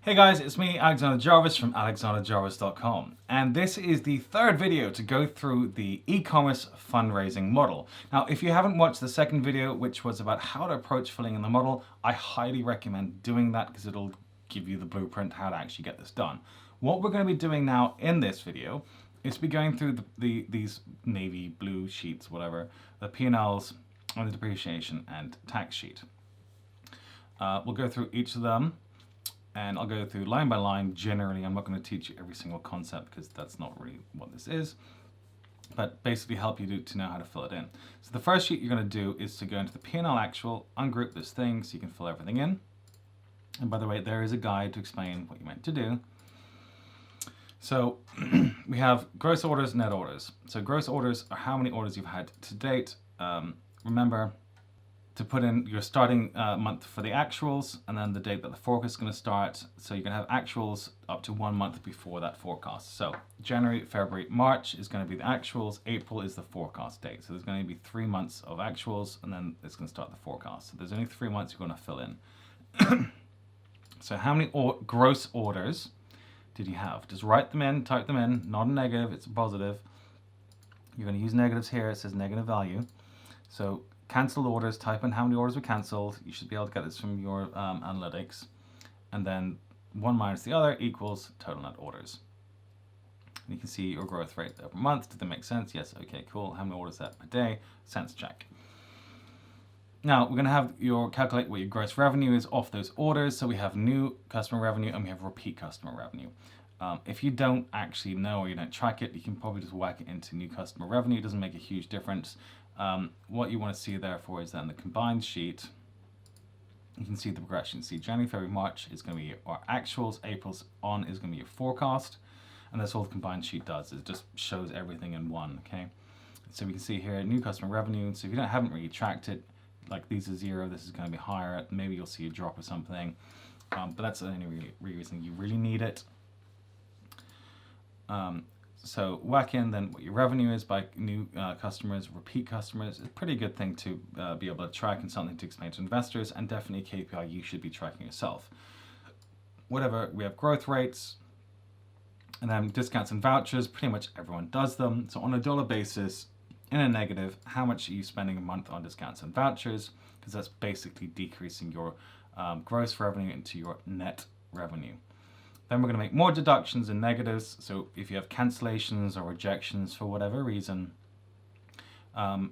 Hey guys, it's me, Alexander Jarvis from alexanderjarvis.com, and this is the third video to go through the e-commerce fundraising model. Now, if you haven't watched the second video, which was about how to approach filling in the model, I highly recommend doing that because it'll give you the blueprint how to actually get this done. What we're going to be doing now in this video is be going through these navy blue sheets, whatever, the P&Ls and the depreciation and tax sheet. We'll go through each of them. And I'll go through line by line. Generally, I'm not going to teach you every single concept because that's not really what this is, but basically help you to know how to fill it in. So the first sheet you're going to do is to go into the P&L actual, ungroup this thing so you can fill everything in. And by the way, there is a guide to explain what you meant to do. So we have gross orders, net orders. So gross orders are how many orders you've had to date. Remember to put in your starting month for the actuals and then the date that the forecast is going to start. So you're going to have actuals up to 1 month before that forecast. So January, February, March is going to be the actuals. April is the forecast date. So there's going to be 3 months of actuals and then it's going to start the forecast. So there's only 3 months you're going to fill in. So how many gross orders did you have? Just write them in, type them in, not a negative, it's a positive. You're going to use negatives here. It says negative value. So cancelled orders, type in how many orders were cancelled. You should be able to get this from your analytics. And then one minus the other equals total net orders. And you can see your growth rate over month. Did that make sense? Yes. Okay, cool. How many orders is that per day? Sense check. Now we're going to have your calculate what your gross revenue is off those orders. So we have new customer revenue and we have repeat customer revenue. If you don't actually know or you don't track it, you can probably just whack it into new customer revenue. It doesn't make a huge difference. What you want to see therefore is that in the combined sheet, you can see the progression. See January, February, March is going to be our actuals, April's on is going to be your forecast, and that's all the combined sheet does. It just shows everything in one, okay? So we can see here new customer revenue. So if you haven't really tracked it, like these are 0, this is going to be higher. Maybe you'll see a drop or something, but that's the only reason you really need it. So whack in then what your revenue is by new customers, repeat customers. It's a pretty good thing to be able to track and something to explain to investors, and definitely a KPI you should be tracking yourself. Whatever, we have growth rates, and then discounts and vouchers. Pretty much everyone does them. So on a dollar basis, in a negative, how much are you spending a month on discounts and vouchers? Because that's basically decreasing your gross revenue into your net revenue. Then we're going to make more deductions and negatives. So if you have cancellations or rejections for whatever reason,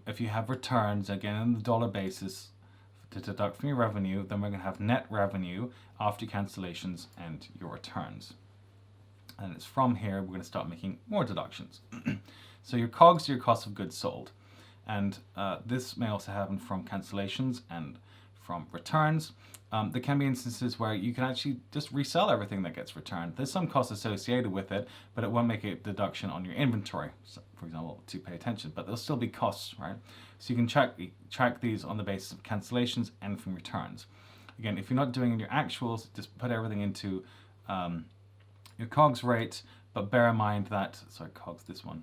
if you have returns, again, on the dollar basis to deduct from your revenue, then we're going to have net revenue after cancellations and your returns. And it's from here, we're going to start making more deductions. So your COGS are your cost of goods sold. And this may also happen from cancellations and from returns. There can be instances where you can actually just resell everything that gets returned. There's some costs associated with it, but it won't make a deduction on your inventory, so, for example, to pay attention, but there'll still be costs, right? So you can track these on the basis of cancellations and from returns. Again, if you're not doing your actuals, just put everything into your COGS rate, but bear in mind that, sorry, COGS, this one,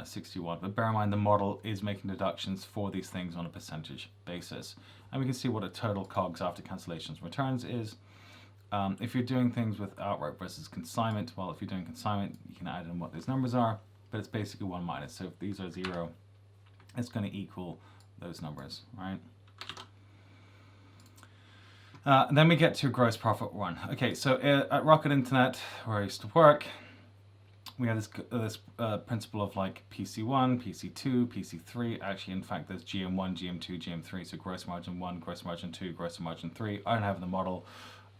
61, but bear in mind the model is making deductions for these things on a percentage basis. And we can see what a total COGS after cancellations and returns is. If you're doing things with outright versus consignment, well, if you're doing consignment, you can add in what those numbers are, but it's basically 1 minus. So if these are 0, it's going to equal those numbers, right? Then we get to gross profit run. Okay, so at Rocket Internet, where I used to work, we have this principle of like PC1, PC2, PC3. Actually, in fact, there's GM1, GM2, GM3. So gross margin 1, gross margin 2, gross margin 3. I don't have the model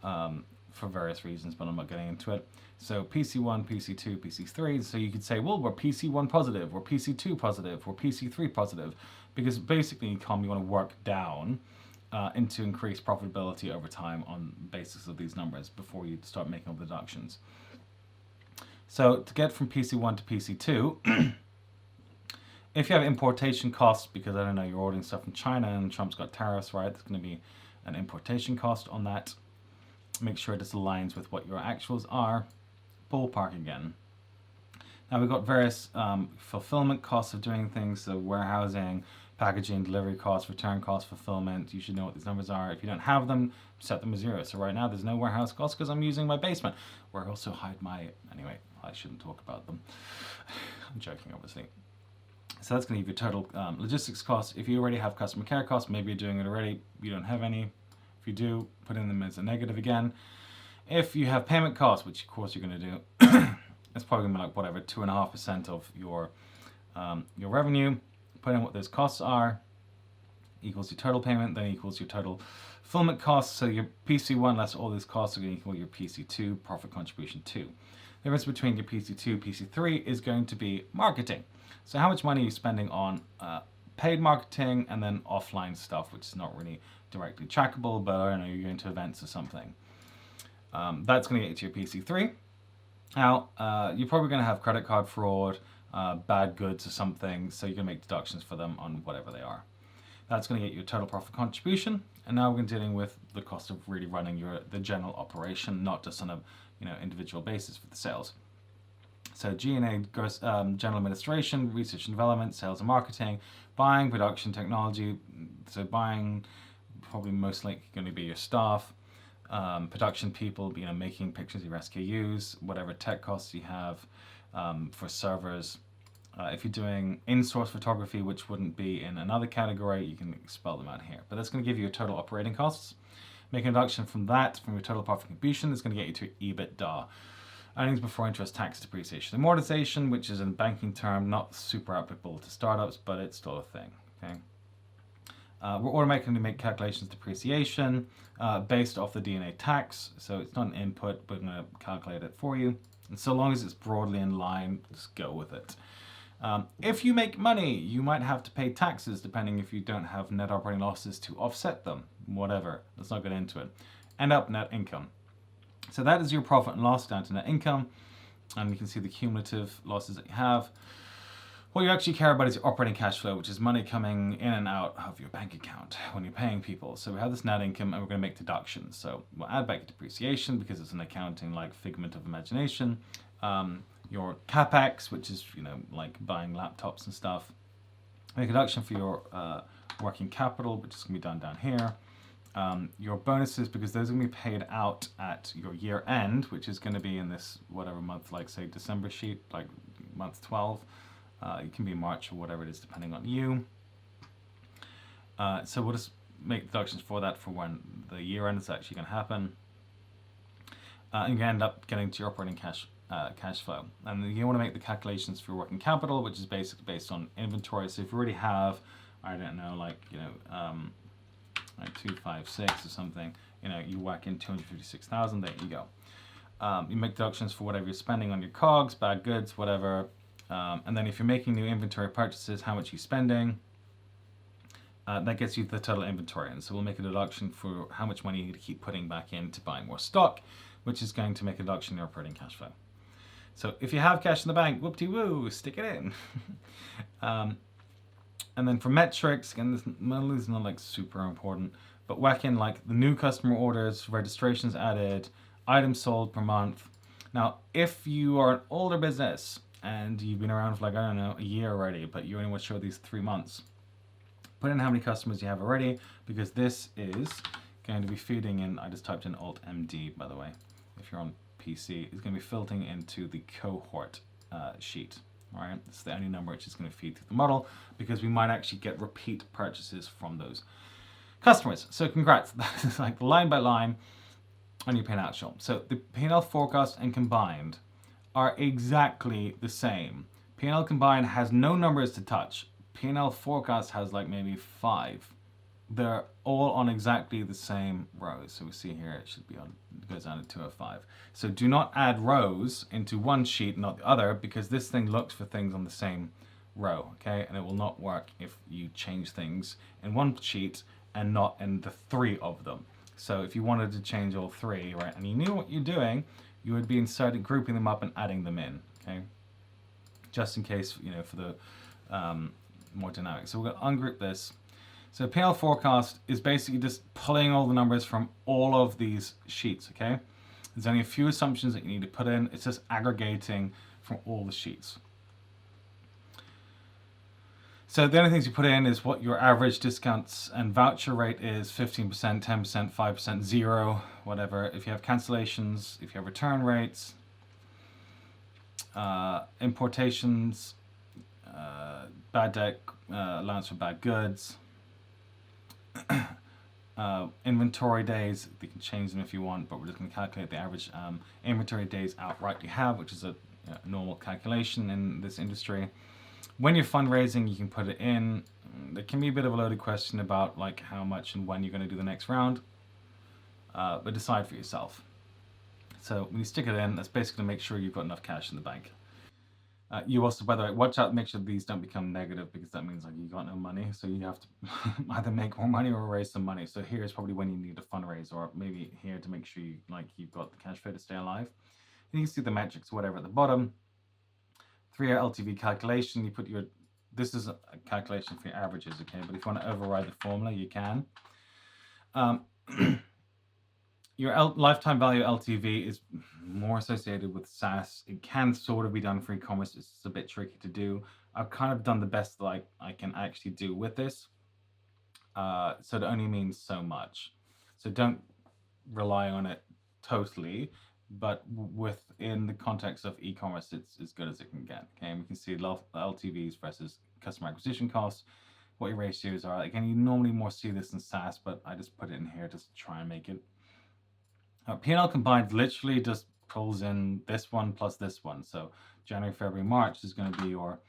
for various reasons, but I'm not getting into it. So PC1, PC2, PC3. So you could say, well, we're PC1 positive, we're PC2 positive, we're PC3 positive. Because basically, you want to work down into increased profitability over time on the basis of these numbers before you start making all the deductions. So to get from PC1 to PC2, if you have importation costs, because I don't know, you're ordering stuff from China and Trump's got tariffs, right? There's going to be an importation cost on that. Make sure this aligns with what your actuals are. Ballpark again. Now we've got various fulfillment costs of doing things, so warehousing, packaging, delivery costs, return costs, fulfillment. You should know what these numbers are. If you don't have them, set them as 0. So right now there's no warehouse costs because I'm using my basement, where I also hide my, anyway, I shouldn't talk about them. I'm joking, obviously. So that's going to give you total logistics costs. If you already have customer care costs, maybe you're doing it already, you don't have any. If you do, put in them as a negative again. If you have payment costs, which of course you're going to do, it's probably going to be like whatever, 2.5% of your revenue. Put in what those costs are, equals your total payment, then equals your total fulfillment costs. So your PC1 less all these costs are going to equal your PC2, profit contribution 2. The difference between your PC2 PC3 is going to be marketing. So how much money are you spending on paid marketing and then offline stuff, which is not really directly trackable, but I don't know, you're going to events or something. That's going to get you to your PC3. Now, you're probably going to have credit card fraud, bad goods or something, so you're going to make deductions for them on whatever they are. That's going to get you a total profit contribution, and now we're dealing with the cost of really running the general operation, not just on a individual basis for the sales. So G&A, general administration, research and development, sales and marketing, buying, production, technology. So buying, probably most likely going to be your staff. Production people, making pictures of your SKUs, whatever tech costs you have for servers. If you're doing in-source photography, which wouldn't be in another category, you can spell them out here. But that's going to give you your total operating costs. Make a deduction from that, from your total profit contribution, that's going to get you to EBITDA. Earnings before interest, tax, depreciation, amortization, which is a banking term, not super applicable to startups, but it's still a thing. Okay. We're automatically going to make calculations depreciation based off the DNA tax. So it's not an input, but we're going to calculate it for you. And so long as it's broadly in line, just go with it. If you make money, you might have to pay taxes depending if you don't have net operating losses to offset them. Whatever. Let's not get into it. End up net income. So that is your profit and loss down to net income. And you can see the cumulative losses that you have. What you actually care about is your operating cash flow, which is money coming in and out of your bank account when you're paying people. So we have this net income and we're going to make deductions. So we'll add back your depreciation because it's an accounting like figment of imagination. Your capex, which is like buying laptops and stuff. Make a deduction for your working capital, which is going to be done down here. Your bonuses, because those are going to be paid out at your year end, which is going to be in this whatever month, like say December sheet, like month 12. It can be March or whatever it is, depending on you. So we'll just make deductions for that for when the year end is actually going to happen. And you end up getting to your operating cash flow. And you want to make the calculations for working capital, which is basically based on inventory. So if you already have, I don't know, like 256 or something, you whack in 256,000. There you go. You make deductions for whatever you're spending on your COGS, bad goods, whatever. And then if you're making new inventory purchases, how much you're spending, that gets you the total inventory. And so we'll make a deduction for how much money you need to keep putting back in to buy more stock, which is going to make a deduction in your operating cash flow. So if you have cash in the bank, whoop-de-woo, stick it in. And then for metrics, again, this is not like super important, but whack in like the new customer orders, registrations added, items sold per month. Now, if you are an older business and you've been around for like, I don't know, a year already, but you only want to show these 3 months, put in how many customers you have already, because this is going to be feeding in, I just typed in Alt-MD, by the way, if you're on PC, it's going to be filtering into the cohort sheet. All right, it's the only number which is going to feed through the model, because we might actually get repeat purchases from those customers. So congrats, that's like line by line on your P&L show. So the P&L forecast and combined are exactly the same. P&L combined has no numbers to touch. P&L forecast has like maybe 5. They're all on exactly the same rows. So we see here it should be on, it goes down to 205. So do not add rows into one sheet, not the other, because this thing looks for things on the same row, okay? And it will not work if you change things in one sheet and not in the 3 of them. So if you wanted to change all 3, right, and you knew what you're doing, you would be inserting, grouping them up and adding them in, okay? Just in case, for the more dynamic. So we're going to ungroup this. So P&L forecast is basically just pulling all the numbers from all of these sheets, okay? There's only a few assumptions that you need to put in. It's just aggregating from all the sheets. So the only things you put in is what your average discounts and voucher rate is: 15%, 10%, 5%, 0, whatever. If you have cancellations, if you have return rates, importations, bad debt, allowance for bad goods, inventory days. You can change them if you want, but we're just going to calculate the average inventory days outright you have, which is a normal calculation in this industry. When you're fundraising, you can put it in. There can be a bit of a loaded question about like how much and when you're going to do the next round, but decide for yourself. So when you stick it in, that's basically to make sure you've got enough cash in the bank. You also, by the way, watch out, make sure these don't become negative, because that means like you got no money. So you have to either make more money or raise some money. So here's probably when you need to fundraise, or maybe here to make sure you've got the cash flow to stay alive. And you can see the metrics, whatever at the bottom. 3-year Ltv calculation. You put this is a calculation for your averages, okay? But if you want to override the formula, you can. Your lifetime value Ltv is more associated with SaaS. It can sort of be done for e-commerce. It's a bit tricky to do. I've kind of done the best that I can actually do with this. So it only means so much. So don't rely on it totally, but within the context of e-commerce, it's as good as it can get. Okay, and we can see LTVs versus customer acquisition costs, what your ratios are. Again, you normally more see this in SaaS, but I just put it in here just to try and make it. P&L combined literally just pulls in this one plus this one. So January, February, March is going to be your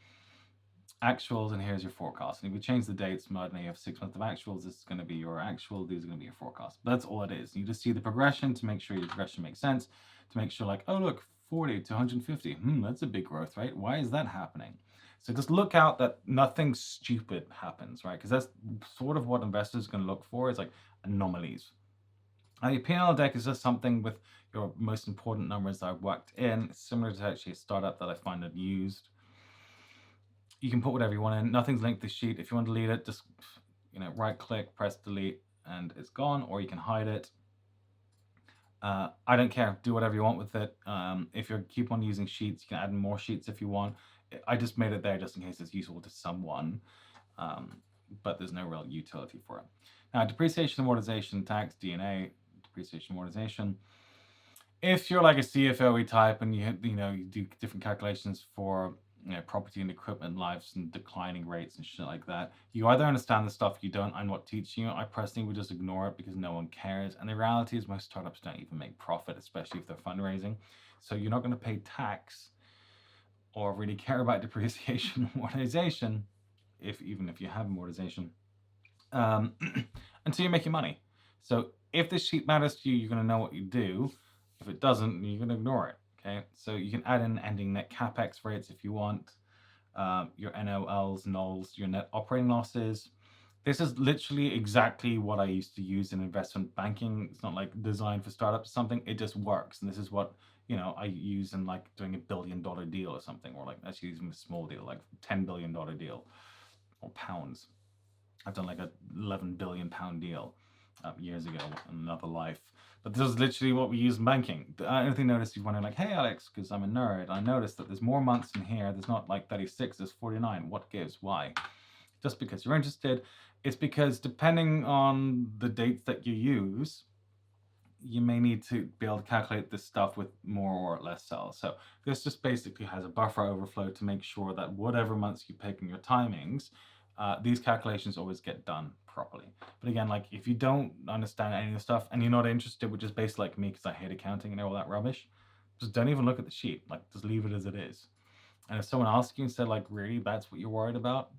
actuals, and here's your forecast. And if we change the dates, now you have 6 months of actuals, this is going to be your actual, these are going to be your forecast. But that's all it is. You just see the progression to make sure your progression makes sense, to make sure like, oh look, 40 to 150, that's a big growth rate. Why is that happening? So just look out that nothing stupid happens, right? Because that's sort of what investors are going to look for, is like anomalies. Your P&L deck is just something with your most important numbers that I've worked in. It's similar to actually a startup that I find I've used. You can put whatever you want in. Nothing's linked to the sheet. If you want to delete it, just right click, press delete, and it's gone, or you can hide it. I don't care. Do whatever you want with it. If you keep on using sheets, you can add more sheets if you want. I just made it there just in case it's useful to someone, but there's no real utility for it. Now, depreciation, amortization, tax, D&A, depreciation, amortization. If you're like a CFO type and you do different calculations for property and equipment lives and declining rates and shit like that, you either understand the stuff, you don't. I'm not teaching you. I personally would just ignore it because no one cares. And the reality is most startups don't even make profit, especially if they're fundraising. So you're not going to pay tax or really care about depreciation, amortization, even if you have amortization, until you're making money. So if this sheet matters to you, you're going to know what you do. If it doesn't, you're going to ignore it. Okay, so you can add in ending net capex rates if you want, your NOLs, NOLs, your net operating losses. This is literally exactly what I used to use in investment banking. It's not like designed for startups or something. It just works, and this is what I use in like doing $1 billion deal or something, or like actually using a small deal, like $10 billion deal, or pounds. I've done like a £11 billion deal years ago in another life. But this is literally what we use in banking. I don't think noticed you're wondering like, hey Alex, because I'm a nerd, I noticed that there's more months in here. There's not like 36, there's 49. What gives? Why? Just because you're interested. It's because depending on the dates that you use, you may need to be able to calculate this stuff with more or less cells. So this just basically has a buffer overflow to make sure that whatever months you pick in your timings, these calculations always get done properly. But again, like if you don't understand any of the stuff and you're not interested, which is basically like me because I hate accounting and all that rubbish, just don't even look at the sheet. Like just leave it as it is. And if someone asks you and said like, really, that's what you're worried about,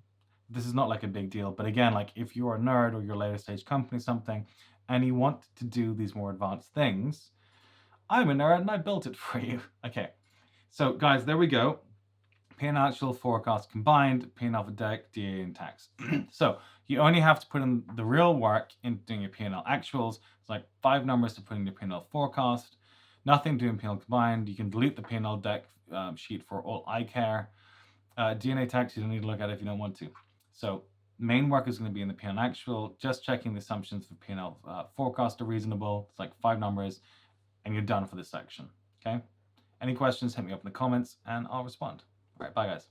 this is not like a big deal. But again, like if you're a nerd or you're a later stage company, something, and you want to do these more advanced things, I'm a nerd and I built it for you. Okay, so guys, there we go. P&L actual, forecast combined, P&L for deck, DA, and tax. So you only have to put in the real work in doing your P&L actuals. It's like 5 numbers to put in your P&L forecast. Nothing doing P&L combined. You can delete the P&L deck sheet for all I care. D&A tax you don't need to look at if you don't want to. So main work is going to be in the P&L actual, just checking the assumptions for P&L forecast are reasonable. It's like 5 numbers, and you're done for this section. Okay. Any questions? Hit me up in the comments, and I'll respond. All right, bye guys.